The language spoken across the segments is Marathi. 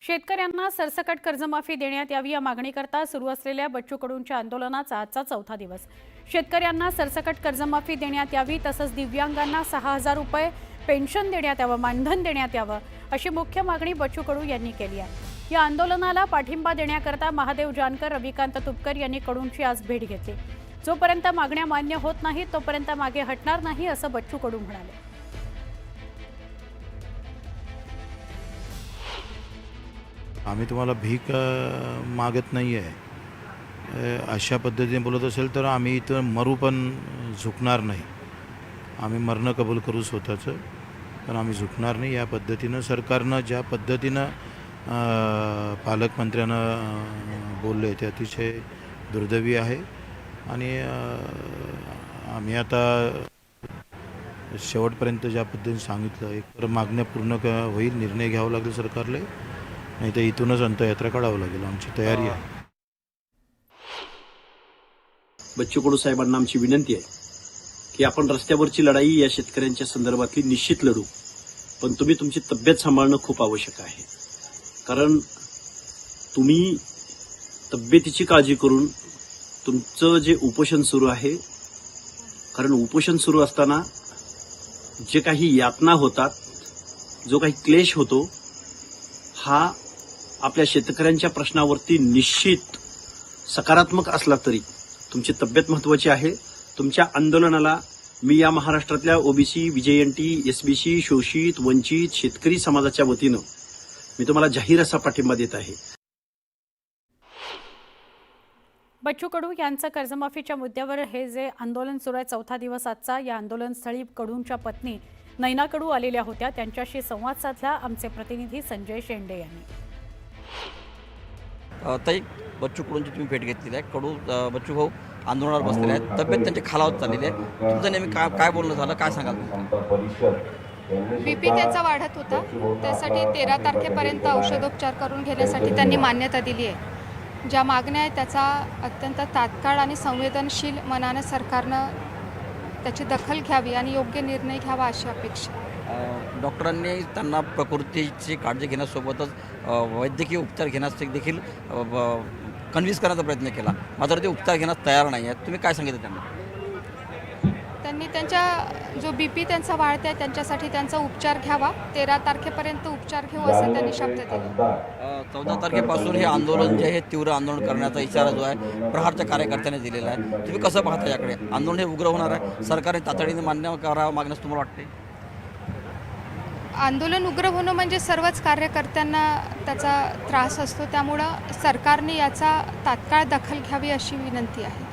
शेतकऱ्यांना सरसकट कर्जमाफी देण्यात यावी या मागणीकरता सुरू असलेल्या बच्चू कडूंच्या आंदोलनाचा आजचा चौथा दिवस। शेतकऱ्यांना सरसकट कर्जमाफी देण्यात यावी, तसंच दिव्यांगांना 6,000 रुपये पेन्शन देण्यात यावं, मानधन देण्यात यावं, अशी मुख्य मागणी बच्चू कडू यांनी केली आहे। या आंदोलनाला पाठिंबा देण्याकरता महादेव जानकर, रविकांत तुपकर यांनी कडूंची आज भेट घेतली। जोपर्यंत मागण्या मान्य होत नाहीत तोपर्यंत मागे हटणार नाही, असं बच्चू कडू म्हणाले। आम्ही तुम्हाला भीक मागत नाही आहे, अशा पद्धतीने बोलत असेल तर आम्ही इथं मरू पण झुकणार नाही। आम्ही मरणं कबूल करू स्वतःचं, पण आम्ही झुकणार नाही। या पद्धतीनं सरकारनं ज्या पद्धतीनं पालकमंत्र्यांना बोलले ते अतिशय दुर्दैवी आहे। आणि आम्ही आता शेवटपर्यंत ज्या पद्धतीने सांगितलं, एक मागण्या पूर्ण होईल, निर्णय घ्यावा लागेल सरकारला, नाही तर इथूनच अंत्ययात्रा काढावं लागेल। आमची तयारी आहे। बच्चू कडू साहेबांना आमची विनंती आहे की आपण रस्त्यावरची लढाई या शेतकऱ्यांच्या संदर्भातली निश्चित लढू, पण तुम्ही तुमची तब्येत सांभाळणं खूप आवश्यक आहे। कारण तुम्ही तब्येतीची काळजी करून तुमचं जे उपोषण सुरू आहे, कारण उपोषण सुरू असताना जे काही यातना होतात, जो काही क्लेश होतो, हा आपल्या शेतकऱ्यांच्या प्रश्नावरती निश्चित सकारात्मक असला तरी तुमची तब्येत महत्त्वाची आहे। तुमच्या आंदोलनाला मी या महाराष्ट्रातल्या ओबीसी, विजयंती, एसबीसी, शोषित, वंचित, शेतकरी समाजाच्या वतीनं मी तुम्हाला जाहीर असा पाठिंबा देत आहे। बच्चू कडू यांचं कर्जमाफीच्या मुद्द्यावर हे जे आंदोलन सुरू आहे, चौथा दिवस आजचा, या आंदोलनस्थळी कडूंच्या पत्नी नैना कडू आलेल्या होत्या। त्यांच्याशी संवाद साधला आमचे प्रतिनिधी संजय शेंडे यांनी। ताई, बच्चू कडूंची तुम्ही भेट घेतलेली आहे। कडू बच्चू भाऊ आंदोलनावर बसलेले आहेत, तब्येत त्यांची खालावत चाललेली आहे। तुमचं नेहमी काय बोलणं झालं, काय सांगाल? बीपी त्याचा वाढत होता, त्यासाठी 13 तारखेपर्यंत औषधोपचार करून घेण्यासाठी त्यांनी मान्यता दिली आहे। ज्या मागण्या आहेत त्याचा अत्यंत तात्काळ आणि संवेदनशील मनाने सरकारनं त्याची दखल घ्यावी आणि योग्य निर्णय घ्यावा अशी अपेक्षा। डॉक्टरांनी त्यांना प्रकृतीची काळजी घेण्यासोबतच वैद्यकीय उपचार घेण्यास देखील कन्व्हिन्स करण्याचा प्रयत्न केला, मात्र ते उपचार घेण्यास तयार नाही आहेत। तुम्ही काय सांगितलं त्यांना? त्यांनी त्यांच्या जो बीपी त्यांचा वाढत आहे त्यांच्यासाठी त्यांचा उपचार घ्यावा, 13 तारखेपर्यंत उपचार घेऊ असं त्यांनी शब्द दिला। 14 तारखेपासून हे आंदोलन जे आहे तीव्र आंदोलन करण्याचा इशारा जो आहे प्रहारच्या कार्यकर्त्यांनी दिलेला आहे। तुम्ही कसं पाहता याकडे? आंदोलन हे उग्र होणार आहे, सरकारने तातडीने मान्य करावं मागण्यास तुम्हाला वाटते? आंदोलन उग्र होणं म्हणजे सर्वच कार्यकर्त्यांना त्याचा त्रास असतो, त्यामुळं सरकारने याचा तात्काळ दखल घ्यावी अशी विनंती आहे।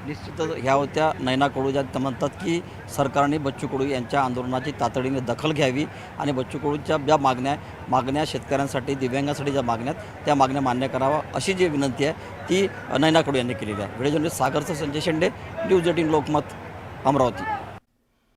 निश्चितच ह्या होत्या नैना कडू, ज्या म्हणतात की सरकारने बच्चू कडू यांच्या आंदोलनाची तातडीने दखल घ्यावी आणि बच्चू कडूच्या ज्या मागण्या शेतकऱ्यांसाठी, दिव्यांगांसाठी ज्या मागण्या आहेत त्या मागण्या मान्य करावा अशी जी विनंती आहे ती नैना कडू यांनी केलेली आहे। व्हिडिओ जर्नलिस्ट सागरचा संजय शेंडे, न्यूज 18 लोकमत, अमरावती।